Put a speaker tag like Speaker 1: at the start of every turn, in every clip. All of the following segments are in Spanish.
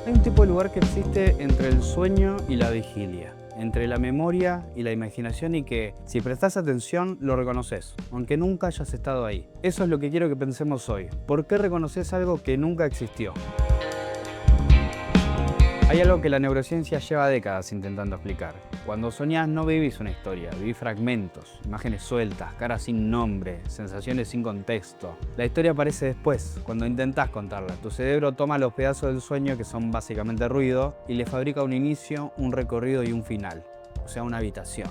Speaker 1: Hay un tipo de lugar que existe entre el sueño y la vigilia, entre la memoria y la imaginación y que, si prestás atención, lo reconoces, aunque nunca hayas estado ahí. Eso es lo que quiero que pensemos hoy. ¿Por qué reconoces algo que nunca existió? Hay algo que la neurociencia lleva décadas intentando explicar. Cuando soñás no vivís una historia, vivís fragmentos, imágenes sueltas, caras sin nombre, sensaciones sin contexto. La historia aparece después, cuando intentás contarla. Tu cerebro toma los pedazos del sueño, que son básicamente ruido, y le fabrica un inicio, un recorrido y un final, o sea, una habitación.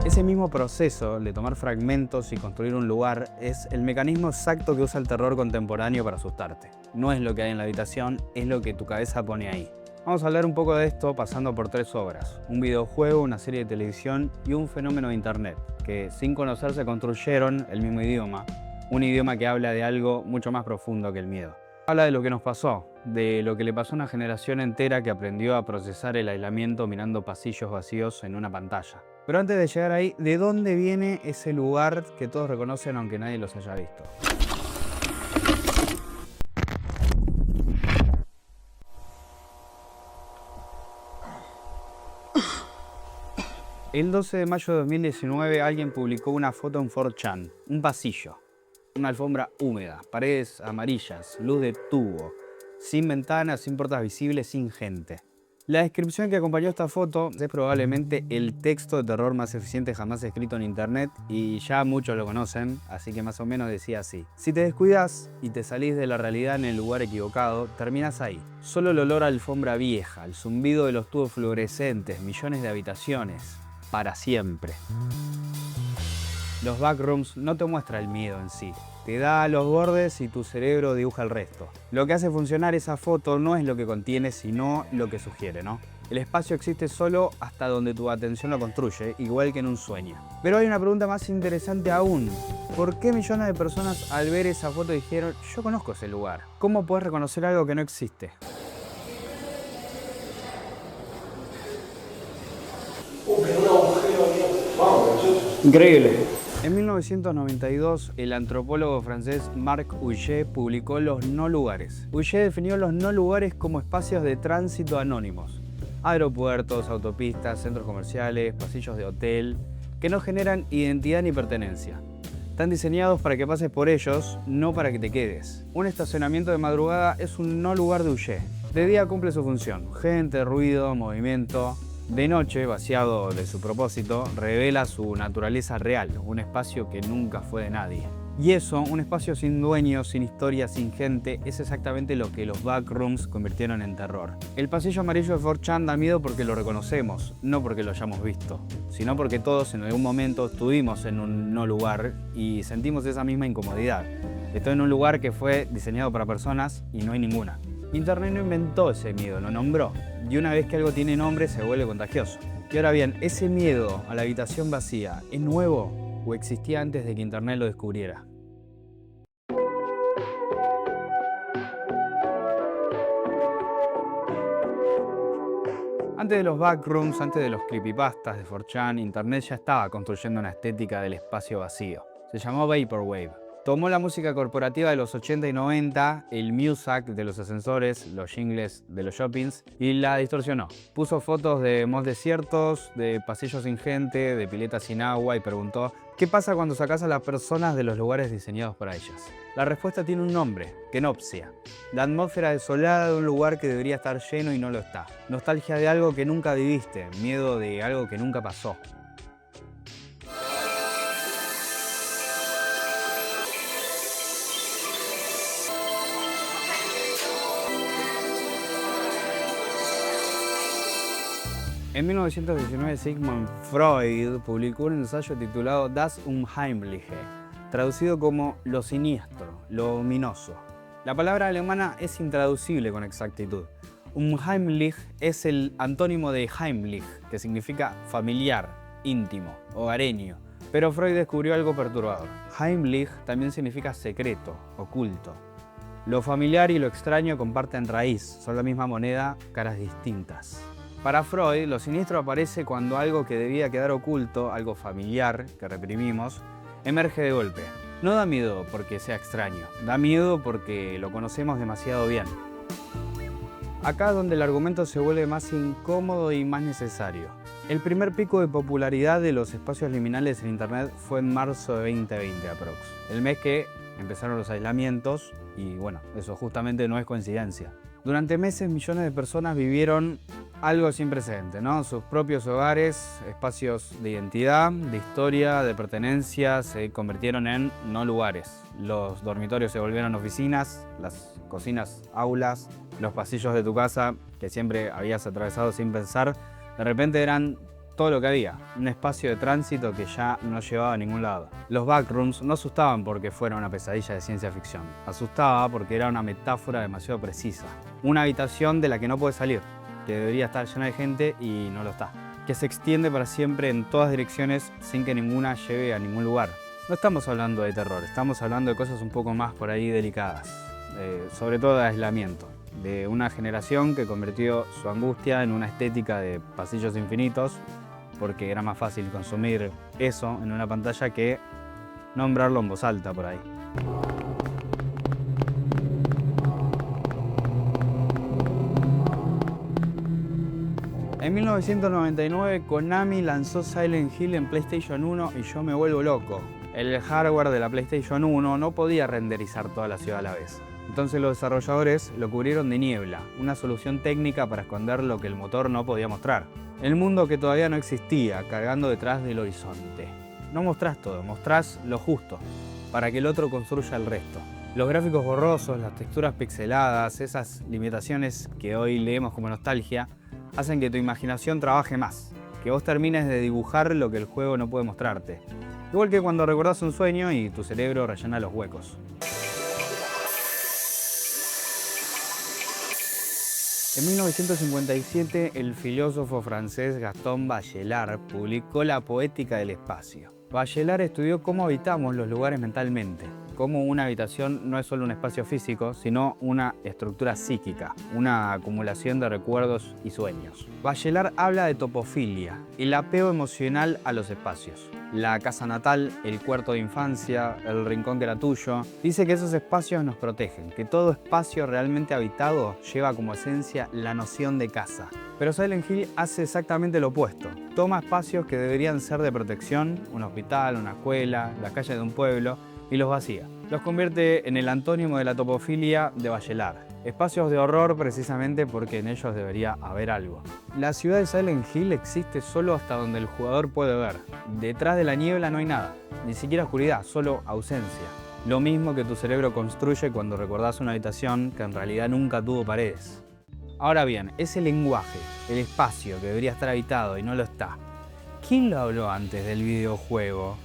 Speaker 1: Ese mismo proceso de tomar fragmentos y construir un lugar es el mecanismo exacto que usa el terror contemporáneo para asustarte. No es lo que hay en la habitación, es lo que tu cabeza pone ahí. Vamos a hablar un poco de esto pasando por 3 obras: un videojuego, una serie de televisión y un fenómeno de internet, que sin conocerse construyeron el mismo idioma, un idioma que habla de algo mucho más profundo que el miedo. Habla de lo que nos pasó, de lo que le pasó a una generación entera que aprendió a procesar el aislamiento mirando pasillos vacíos en una pantalla. Pero antes de llegar ahí, ¿de dónde viene ese lugar que todos reconocen aunque nadie los haya visto? El 12 de mayo de 2019 alguien publicó una foto en 4chan, un pasillo, una alfombra húmeda, paredes amarillas, luz de tubo, sin ventanas, sin puertas visibles, sin gente. La descripción que acompañó esta foto es probablemente el texto de terror más eficiente jamás escrito en internet y ya muchos lo conocen, así que más o menos decía así: si te descuidas y te salís de la realidad en el lugar equivocado, terminas ahí. Solo el olor a alfombra vieja, el zumbido de los tubos fluorescentes, millones de habitaciones, para siempre. Los backrooms no te muestra el miedo en sí, te da los bordes y tu cerebro dibuja el resto. Lo que hace funcionar esa foto no es lo que contiene, sino lo que sugiere, ¿no? El espacio existe solo hasta donde tu atención lo construye, igual que en un sueño. Pero hay una pregunta más interesante aún. ¿Por qué millones de personas al ver esa foto dijeron: yo conozco ese lugar? ¿Cómo puedes reconocer algo que no existe? Increíble. En 1992, el antropólogo francés Marc Augé publicó Los no lugares. Augé definió los no lugares como espacios de tránsito anónimos: aeropuertos, autopistas, centros comerciales, pasillos de hotel, que no generan identidad ni pertenencia. Están diseñados para que pases por ellos, no para que te quedes. Un estacionamiento de madrugada es un no lugar de Augé. De día cumple su función: gente, ruido, movimiento. De noche, vaciado de su propósito, revela su naturaleza real, un espacio que nunca fue de nadie. Y eso, un espacio sin dueño, sin historia, sin gente, es exactamente lo que los backrooms convirtieron en terror. El pasillo amarillo de 4chan da miedo porque lo reconocemos, no porque lo hayamos visto, sino porque todos en algún momento estuvimos en un no lugar y sentimos esa misma incomodidad. Estoy en un lugar que fue diseñado para personas y no hay ninguna. Internet no inventó ese miedo, lo nombró. Y una vez que algo tiene nombre, se vuelve contagioso. Y ahora bien, ¿ese miedo a la habitación vacía es nuevo o existía antes de que Internet lo descubriera? Antes de los backrooms, antes de los creepypastas de 4chan, Internet ya estaba construyendo una estética del espacio vacío. Se llamó Vaporwave. Tomó la música corporativa de los 80 y 90, el Muzak de los ascensores, los jingles de los shoppings, y la distorsionó. Puso fotos de malls desiertos, de pasillos sin gente, de piletas sin agua y preguntó: ¿qué pasa cuando sacás a las personas de los lugares diseñados para ellas? La respuesta tiene un nombre: kenopsia. La atmósfera desolada de un lugar que debería estar lleno y no lo está. Nostalgia de algo que nunca viviste, miedo de algo que nunca pasó. En 1919, Sigmund Freud publicó un ensayo titulado Das Unheimliche, traducido como lo siniestro, lo ominoso. La palabra alemana es intraducible con exactitud. Unheimlich es el antónimo de Heimlich, que significa familiar, íntimo, hogareño. Pero Freud descubrió algo perturbador. Heimlich también significa secreto, oculto. Lo familiar y lo extraño comparten raíz, son la misma moneda, caras distintas. Para Freud, lo siniestro aparece cuando algo que debía quedar oculto, algo familiar que reprimimos, emerge de golpe. No da miedo porque sea extraño, da miedo porque lo conocemos demasiado bien. Acá es donde el argumento se vuelve más incómodo y más necesario. El primer pico de popularidad de los espacios liminales en internet fue en marzo de 2020 aprox. El mes que empezaron los aislamientos y bueno, eso justamente no es coincidencia. Durante meses millones de personas vivieron algo sin precedente, ¿no? Sus propios hogares, espacios de identidad, de historia, de pertenencia, se convirtieron en no lugares. Los dormitorios se volvieron oficinas, las cocinas, aulas, los pasillos de tu casa que siempre habías atravesado sin pensar, de repente eran todo lo que había, un espacio de tránsito que ya no llevaba a ningún lado. Los backrooms no asustaban porque fuera una pesadilla de ciencia ficción, asustaba porque era una metáfora demasiado precisa. Una habitación de la que no puedes salir, que debería estar llena de gente y no lo está, que se extiende para siempre en todas direcciones sin que ninguna lleve a ningún lugar. No estamos hablando de terror, estamos hablando de cosas un poco más por ahí delicadas, sobre todo de aislamiento, de una generación que convirtió su angustia en una estética de pasillos infinitos, porque era más fácil consumir eso en una pantalla que nombrarlo en voz alta por ahí. En 1999 Konami lanzó Silent Hill en PlayStation 1 y yo me vuelvo loco. El hardware de la PlayStation 1 no podía renderizar toda la ciudad a la vez. Entonces los desarrolladores lo cubrieron de niebla, una solución técnica para esconder lo que el motor no podía mostrar. El mundo que todavía no existía, cargando detrás del horizonte. No mostrás todo, mostrás lo justo, para que el otro construya el resto. Los gráficos borrosos, las texturas pixeladas, esas limitaciones que hoy leemos como nostalgia, hacen que tu imaginación trabaje más, que vos termines de dibujar lo que el juego no puede mostrarte. Igual que cuando recordás un sueño y tu cerebro rellena los huecos. En 1957, el filósofo francés Gaston Bachelard publicó La Poética del Espacio. Bachelard estudió cómo habitamos los lugares mentalmente, cómo una habitación no es solo un espacio físico, sino una estructura psíquica, una acumulación de recuerdos y sueños. Bachelard habla de topofilia, el apego emocional a los espacios. La casa natal, el cuarto de infancia, el rincón que era tuyo. Dice que esos espacios nos protegen, que todo espacio realmente habitado lleva como esencia la noción de casa. Pero Silent Hill hace exactamente lo opuesto. Toma espacios que deberían ser de protección, un hospital, una escuela, la calle de un pueblo, y los vacía. Los convierte en el antónimo de la topofilia de Bachelard. Espacios de horror precisamente porque en ellos debería haber algo. La ciudad de Silent Hill existe solo hasta donde el jugador puede ver. Detrás de la niebla no hay nada, ni siquiera oscuridad, solo ausencia. Lo mismo que tu cerebro construye cuando recordás una habitación que en realidad nunca tuvo paredes. Ahora bien, ese lenguaje, el espacio que debería estar habitado y no lo está, ¿quién lo habló antes del videojuego?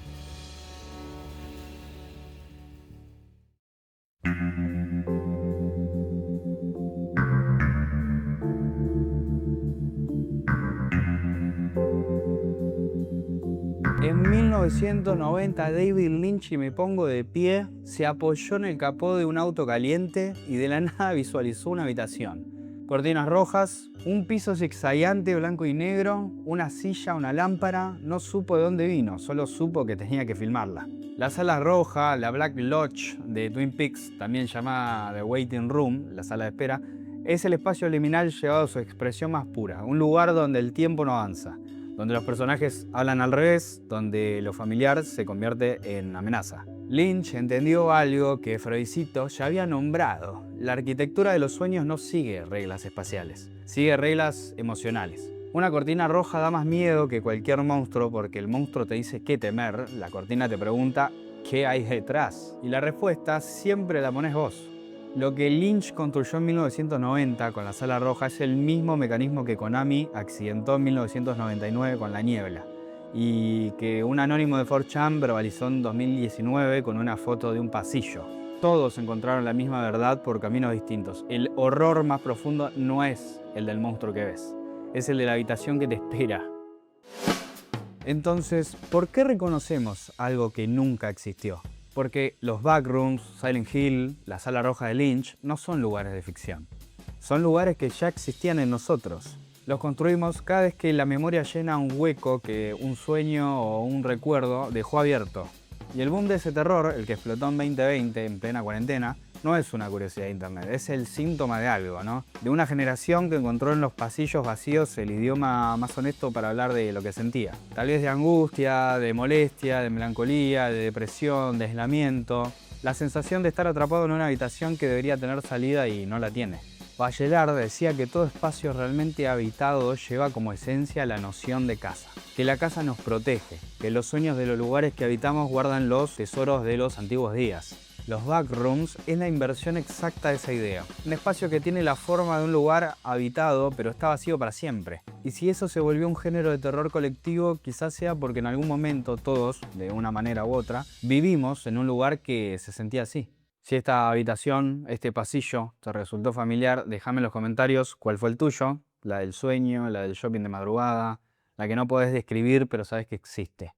Speaker 1: En 1990 David Lynch, y me pongo de pie, se apoyó en el capó de un auto caliente y de la nada visualizó una habitación. Cortinas rojas, un piso zigzagueante blanco y negro, una silla, una lámpara. No supo de dónde vino, solo supo que tenía que filmarla. La sala roja, la Black Lodge de Twin Peaks, también llamada The Waiting Room, la sala de espera, es el espacio liminal llevado a su expresión más pura, un lugar donde el tiempo no avanza, donde los personajes hablan al revés, donde lo familiar se convierte en amenaza. Lynch entendió algo que Freudcito ya había nombrado. La arquitectura de los sueños no sigue reglas espaciales, sigue reglas emocionales. Una cortina roja da más miedo que cualquier monstruo porque el monstruo te dice qué temer, la cortina te pregunta qué hay detrás. Y la respuesta siempre la pones vos. Lo que Lynch construyó en 1990 con la sala roja es el mismo mecanismo que Konami accidentó en 1999 con la niebla y que un anónimo de 4chan verbalizó en 2019 con una foto de un pasillo. Todos encontraron la misma verdad por caminos distintos. El horror más profundo no es el del monstruo que ves, es el de la habitación que te espera. Entonces, ¿por qué reconocemos algo que nunca existió? Porque los backrooms, Silent Hill, la sala roja de Lynch no son lugares de ficción. Son lugares que ya existían en nosotros. Los construimos cada vez que la memoria llena un hueco que un sueño o un recuerdo dejó abierto. Y el boom de ese terror, el que explotó en 2020 en plena cuarentena, no es una curiosidad de internet, es el síntoma de algo, ¿no? De una generación que encontró en los pasillos vacíos el idioma más honesto para hablar de lo que sentía. Tal vez de angustia, de molestia, de melancolía, de depresión, de aislamiento. La sensación de estar atrapado en una habitación que debería tener salida y no la tiene. Bachelard decía que todo espacio realmente habitado lleva como esencia la noción de casa, que la casa nos protege, que los sueños de los lugares que habitamos guardan los tesoros de los antiguos días. Los backrooms es la inversión exacta de esa idea. Un espacio que tiene la forma de un lugar habitado, pero está vacío para siempre. Y si eso se volvió un género de terror colectivo, quizás sea porque en algún momento todos, de una manera u otra, vivimos en un lugar que se sentía así. Si esta habitación, este pasillo, te resultó familiar, déjame en los comentarios cuál fue el tuyo, la del sueño, la del shopping de madrugada, la que no podés describir pero sabes que existe.